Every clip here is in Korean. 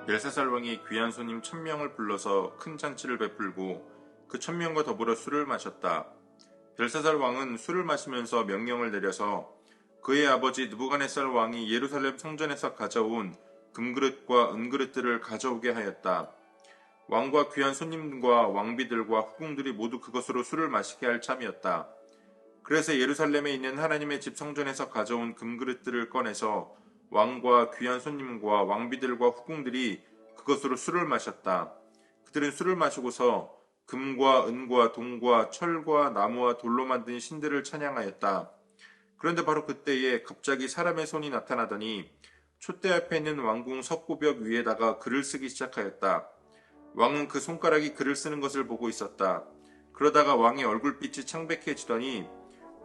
벨사살 왕이 귀한 손님 1000명을 불러서 큰 잔치를 베풀고 그 1000명과 더불어 술을 마셨다. 벨사살 왕은 술을 마시면서 명령을 내려서 그의 아버지 느부갓네살 왕이 예루살렘 성전에서 가져온 금그릇과 은그릇들을 가져오게 하였다. 왕과 귀한 손님과 왕비들과 후궁들이 모두 그것으로 술을 마시게 할 참이었다. 그래서 예루살렘에 있는 하나님의 집 성전에서 가져온 금그릇들을 꺼내서 왕과 귀한 손님과 왕비들과 후궁들이 그것으로 술을 마셨다. 그들은 술을 마시고서 금과 은과 동과 철과 나무와 돌로 만든 신들을 찬양하였다. 그런데 바로 그때에 갑자기 사람의 손이 나타나더니 촛대 앞에 있는 왕궁 석고벽 위에다가 글을 쓰기 시작하였다. 왕은 그 손가락이 글을 쓰는 것을 보고 있었다. 그러다가 왕의 얼굴빛이 창백해지더니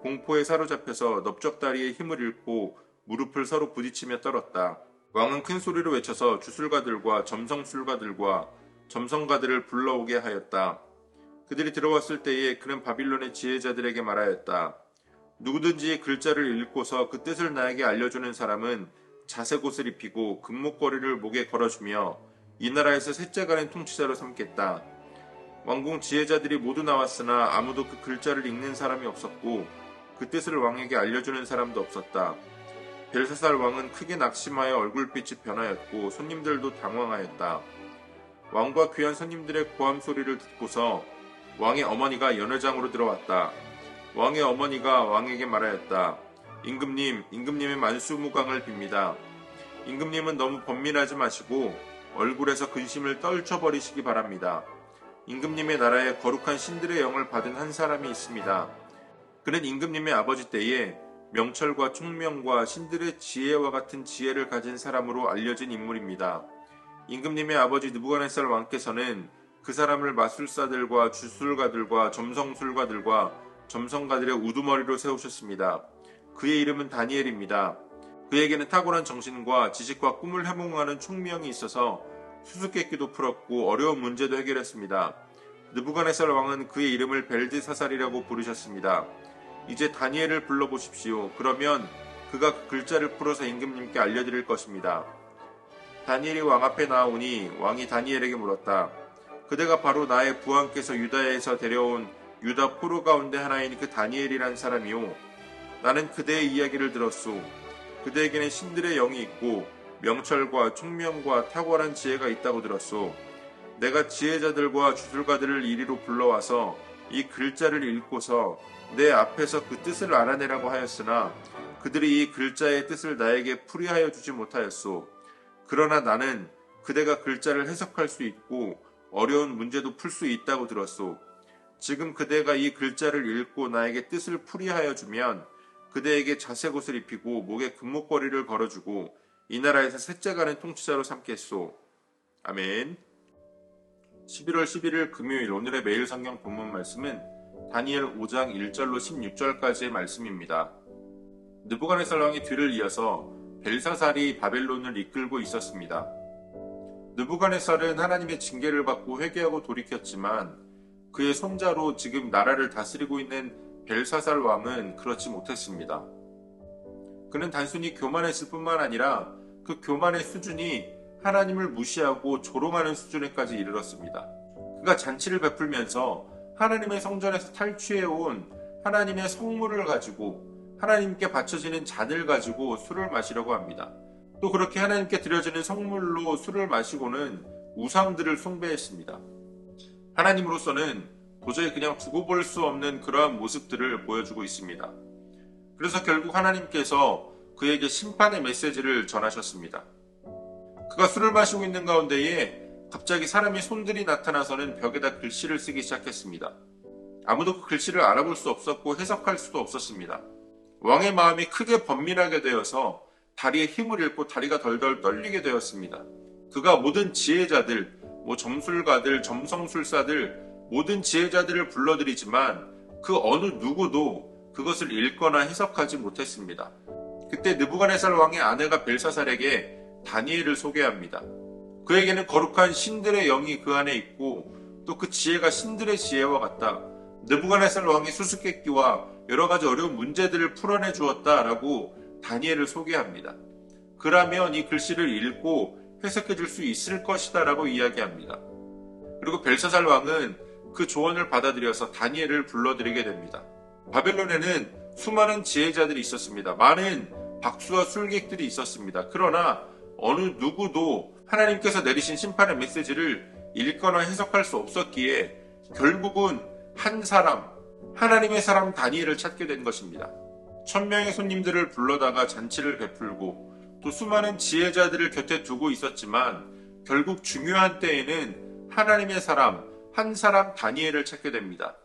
공포에 사로잡혀서 넓적다리의 힘을 잃고 무릎을 서로 부딪히며 떨었다. 왕은 큰 소리로 외쳐서 주술가들과 점성술가들과 점성가들을 불러오게 하였다. 그들이 들어왔을 때에 그는 바빌론의 지혜자들에게 말하였다. 누구든지 글자를 읽고서 그 뜻을 나에게 알려주는 사람은 자색옷을 입히고 금목걸이를 목에 걸어주며 이 나라에서 셋째 가는 통치자로 삼겠다. 왕궁 지혜자들이 모두 나왔으나 아무도 그 글자를 읽는 사람이 없었고 그 뜻을 왕에게 알려주는 사람도 없었다. 벨사살 왕은 크게 낙심하여 얼굴빛이 변하였고 손님들도 당황하였다. 왕과 귀한 손님들의 고함 소리를 듣고서 왕의 어머니가 연회장으로 들어왔다. 왕의 어머니가 왕에게 말하였다. 임금님의 만수무강을 빕니다. 임금님은 너무 번민하지 마시고 얼굴에서 근심을 떨쳐버리시기 바랍니다. 임금님의 나라에 거룩한 신들의 영을 받은 한 사람이 있습니다. 그는 임금님의 아버지 때에 명철과 총명과 신들의 지혜와 같은 지혜를 가진 사람으로 알려진 인물입니다. 임금님의 아버지 느부갓네살 왕께서는 그 사람을 마술사들과 주술가들과 점성술가들과 점성가들의 우두머리로 세우셨습니다. 그의 이름은 다니엘입니다. 그에게는 탁월한 정신과 지식과 꿈을 해몽하는 총명이 있어서 수수께끼도 풀었고 어려운 문제도 해결했습니다. 느부갓네살 왕은 그의 이름을 벨드사살이라고 부르셨습니다. 이제 다니엘을 불러보십시오. 그러면 그가 그 글자를 풀어서 임금님께 알려드릴 것입니다. 다니엘이 왕 앞에 나오니 왕이 다니엘에게 물었다. 그대가 바로 나의 부왕께서 유다에서 데려온 유다 포로 가운데 하나인 그 다니엘이란 사람이요. 나는 그대의 이야기를 들었소. 그대에게는 신들의 영이 있고 명철과 총명과 탁월한 지혜가 있다고 들었소. 내가 지혜자들과 주술가들을 이리로 불러와서 이 글자를 읽고서 내 앞에서 그 뜻을 알아내라고 하였으나 그들이 이 글자의 뜻을 나에게 풀이하여 주지 못하였소. 그러나 나는 그대가 글자를 해석할 수 있고 어려운 문제도 풀 수 있다고 들었소. 지금 그대가 이 글자를 읽고 나에게 뜻을 풀이하여 주면 그대에게 자색옷을 입히고 목에 금목걸이를 걸어주고 이 나라에서 셋째 가는 통치자로 삼겠소. 아멘. 11월 11일 금요일 오늘의 매일 성경 본문 말씀은 다니엘 5장 1절로 16절까지의 말씀입니다. 느부갓네살 왕의 뒤를 이어서 벨사살이 바벨론을 이끌고 있었습니다. 느부갓네살은 하나님의 징계를 받고 회개하고 돌이켰지만 그의 손자로 지금 나라를 다스리고 있는 벨사살 왕은 그렇지 못했습니다. 그는 단순히 교만했을 뿐만 아니라 그 교만의 수준이 하나님을 무시하고 조롱하는 수준에까지 이르렀습니다. 그가 잔치를 베풀면서 하나님의 성전에서 탈취해온 하나님의 성물을 가지고 하나님께 바쳐지는 잔을 가지고 술을 마시려고 합니다. 또 그렇게 하나님께 드려지는 성물로 술을 마시고는 우상들을 숭배했습니다. 하나님으로서는 도저히 그냥 두고 볼 수 없는 그러한 모습들을 보여주고 있습니다. 그래서 결국 하나님께서 그에게 심판의 메시지를 전하셨습니다. 그가 술을 마시고 있는 가운데에 갑자기 사람의 손들이 나타나서는 벽에다 글씨를 쓰기 시작했습니다. 아무도 그 글씨를 알아볼 수 없었고 해석할 수도 없었습니다. 왕의 마음이 크게 번민하게 되어서 다리에 힘을 잃고 다리가 덜덜 떨리게 되었습니다. 그가 모든 지혜자들, 점술가들, 점성술사들, 모든 지혜자들을 불러들이지만 그 어느 누구도 그것을 읽거나 해석하지 못했습니다. 그때 느부갓네살 왕의 아내가 벨사살에게 다니엘을 소개합니다. 그에게는 거룩한 신들의 영이 그 안에 있고 또 그 지혜가 신들의 지혜와 같다. 느부갓네살 왕이 수수께끼와 여러 가지 어려운 문제들을 풀어내 주었다라고 다니엘을 소개합니다. 그러면 이 글씨를 읽고 해석해 줄 수 있을 것이다 라고 이야기합니다. 그리고 벨사살 왕은 그 조언을 받아들여서 다니엘을 불러들이게 됩니다. 바벨론에는 수많은 지혜자들이 있었습니다. 많은 박수와 술객들이 있었습니다. 그러나 어느 누구도 하나님께서 내리신 심판의 메시지를 읽거나 해석할 수 없었기에 결국은 한 사람, 하나님의 사람 다니엘을 찾게 된 것입니다. 1000명의 손님들을 불러다가 잔치를 베풀고 또 수많은 지혜자들을 곁에 두고 있었지만 결국 중요한 때에는 하나님의 사람, 한 사람 다니엘을 찾게 됩니다.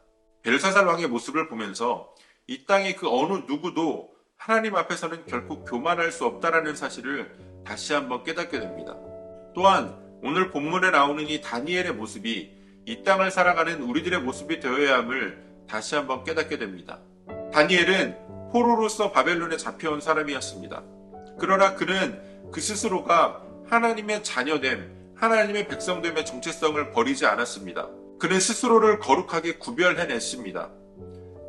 벨사살 왕의 모습을 보면서 이 땅의 그 어느 누구도 하나님 앞에서는 결코 교만할 수 없다라는 사실을 다시 한번 깨닫게 됩니다. 또한 오늘 본문에 나오는 이 다니엘의 모습이 이 땅을 살아가는 우리들의 모습이 되어야 함을 다시 한번 깨닫게 됩니다. 다니엘은 포로로서 바벨론에 잡혀온 사람이었습니다. 그러나 그는 그 스스로가 하나님의 자녀됨, 하나님의 백성됨의 정체성을 버리지 않았습니다. 그는 스스로를 거룩하게 구별해냈습니다.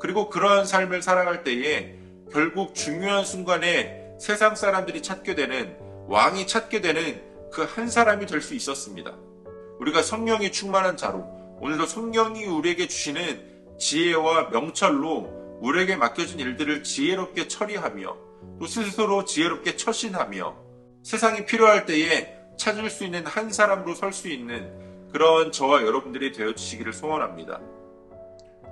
그리고 그러한 삶을 살아갈 때에 결국 중요한 순간에 세상 사람들이 찾게 되는, 왕이 찾게 되는 그 한 사람이 될 수 있었습니다. 우리가 성령이 충만한 자로 오늘도 성령이 우리에게 주시는 지혜와 명철로 우리에게 맡겨진 일들을 지혜롭게 처리하며 또 스스로 지혜롭게 처신하며 세상이 필요할 때에 찾을 수 있는 한 사람으로 설 수 있는 그런 저와 여러분들이 되어주시기를 소원합니다.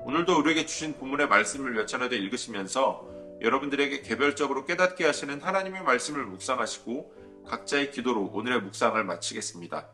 오늘도 우리에게 주신 본문의 말씀을 몇 차례 더 읽으시면서 여러분들에게 개별적으로 깨닫게 하시는 하나님의 말씀을 묵상하시고 각자의 기도로 오늘의 묵상을 마치겠습니다.